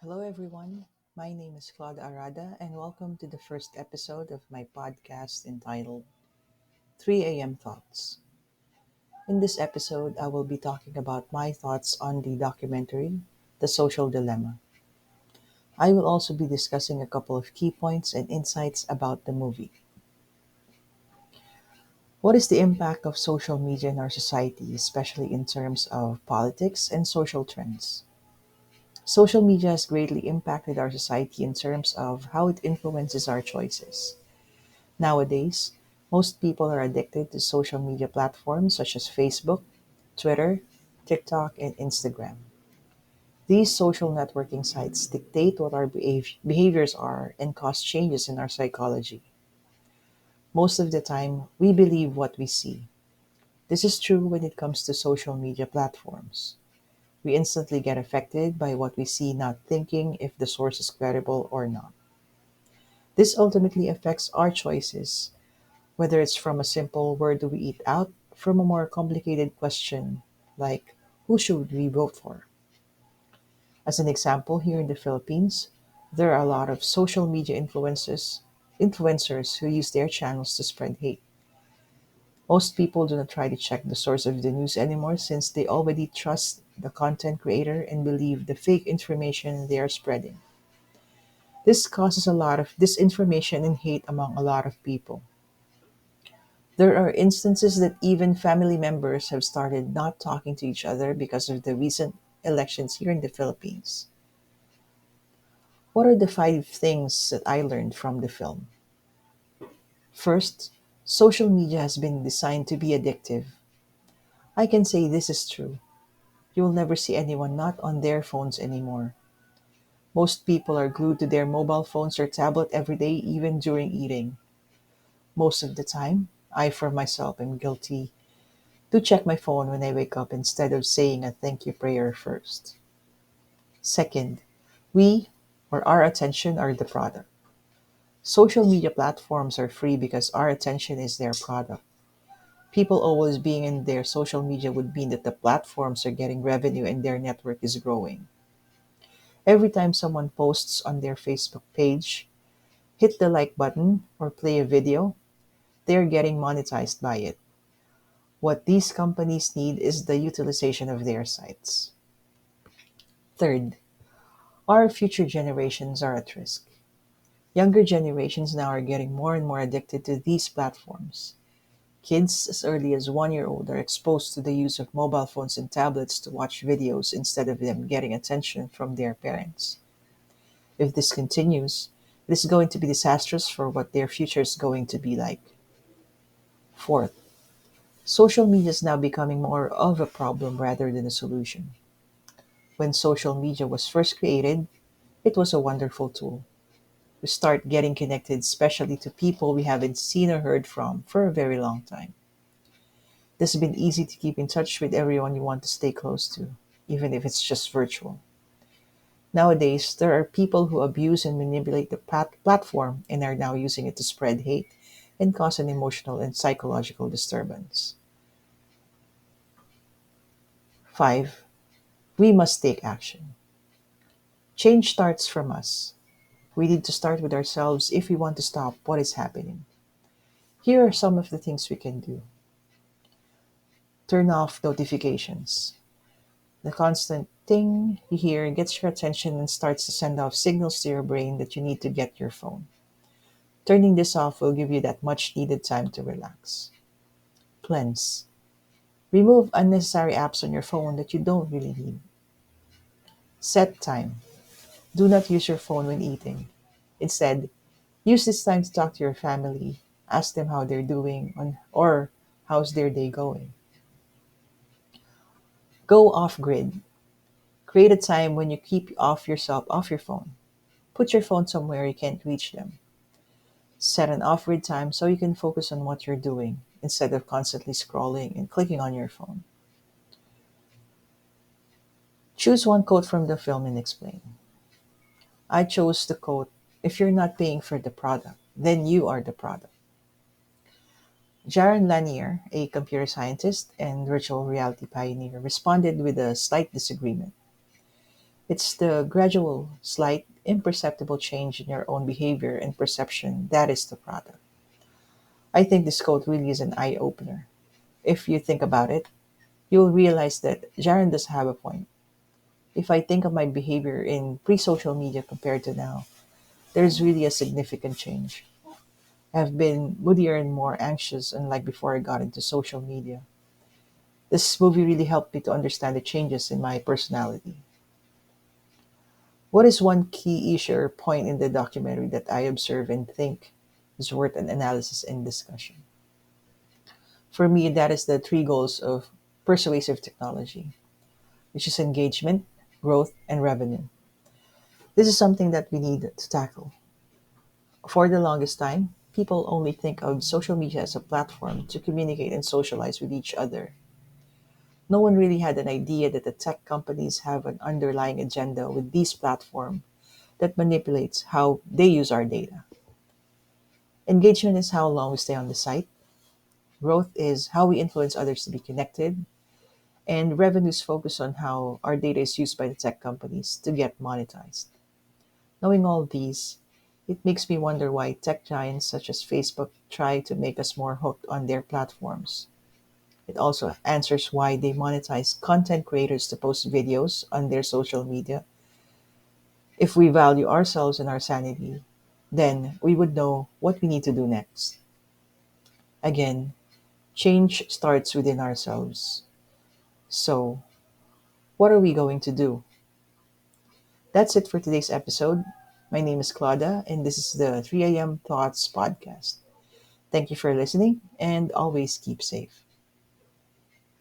Hello, everyone. My name is Claude Arada, and welcome to the first episode of my podcast entitled 3 a.m. Thoughts. In this episode, I will be talking about my thoughts on the documentary, The Social Dilemma. I will also be discussing a couple of key points and insights about the movie. What is the impact of social media in our society, especially in terms of politics and social trends? Social media has greatly impacted our society in terms of how it influences our choices. Nowadays, most people are addicted to social media platforms such as Facebook, Twitter, TikTok, and Instagram. These social networking sites dictate what our behaviors are and cause changes in our psychology. Most of the time, we believe what we see. This is true when it comes to social media platforms. We instantly get affected by what we see, not thinking if the source is credible or not. This ultimately affects our choices, whether it's from a simple where do we eat out, from a more complicated question like who should we vote for? As an example, here in the Philippines, there are a lot of social media influencers who use their channels to spread hate. Most people do not try to check the source of the news anymore since they already trust the content creator and believe the fake information they are spreading. This causes a lot of disinformation and hate among a lot of people. There are instances that even family members have started not talking to each other because of the recent elections here in the Philippines. What are the five things that I learned from the film? First, social media has been designed to be addictive. I can say this is true. You will never see anyone not on their phones anymore. Most people are glued to their mobile phones or tablet every day, even during eating. Most of the time, I for myself am guilty to check my phone when I wake up instead of saying a thank you prayer first. Second, we or our attention are the product. Social media platforms are free because our attention is their product. People always being in their social media would mean that the platforms are getting revenue and their network is growing. Every time someone posts on their Facebook page, hit the like button, or play a video, they're getting monetized by it. What these companies need is the utilization of their sites. Third, our future generations are at risk. Younger generations now are getting more and more addicted to these platforms. Kids as early as 1 year old are exposed to the use of mobile phones and tablets to watch videos instead of them getting attention from their parents. If this continues, it is going to be disastrous for what their future is going to be like. Fourth, social media is now becoming more of a problem rather than a solution. When social media was first created, it was a wonderful tool. We start getting connected, especially to people we haven't seen or heard from for a very long time. It has been easy to keep in touch with everyone you want to stay close to, even if it's just virtual. Nowadays, there are people who abuse and manipulate the platform and are now using it to spread hate and cause an emotional and psychological disturbance. Five, we must take action. Change starts from us. We need to start with ourselves if we want to stop what is happening. Here are some of the things we can do. Turn off notifications. The constant ting you hear gets your attention and starts to send off signals to your brain that you need to get your phone. Turning this off will give you that much needed time to relax. Cleanse. Remove unnecessary apps on your phone that you don't really need. Set time. Do not use your phone when eating. Instead, use this time to talk to your family, ask them how they're doing or how's their day going. Go off grid. Create a time when you keep off yourself off your phone. Put your phone somewhere you can't reach them. Set an off grid time so you can focus on what you're doing instead of constantly scrolling and clicking on your phone. Choose one quote from the film and explain. I chose the quote, if you're not paying for the product, then you are the product. Jaron Lanier, a computer scientist and virtual reality pioneer, responded with a slight disagreement. It's the gradual, slight, imperceptible change in your own behavior and perception that is the product. I think this quote really is an eye opener. If you think about it, you'll realize that Jaron does have a point. If I think of my behavior in pre social media compared to now, there's really a significant change. I've been moodier and more anxious, unlike before I got into social media. This movie really helped me to understand the changes in my personality. What is one key issue or point in the documentary that I observe and think is worth an analysis and discussion? For me, that is the three goals of persuasive technology, which is engagement, growth, and revenue. This is something that we need to tackle. For the longest time, people only think of social media as a platform to communicate and socialize with each other. No one really had an idea that the tech companies have an underlying agenda with these platforms that manipulates how they use our data. Engagement is how long we stay on the site. Growth is how we influence others to be connected. And revenues focus on how our data is used by the tech companies to get monetized. Knowing all these, it makes me wonder why tech giants such as Facebook try to make us more hooked on their platforms. It also answers why they monetize content creators to post videos on their social media. If we value ourselves and our sanity, then we would know what we need to do next. Again, change starts within ourselves. So, what are we going to do? That's it for today's episode. My name is Claudia, and this is the 3 a.m. Thoughts podcast. Thank you for listening, and always keep safe.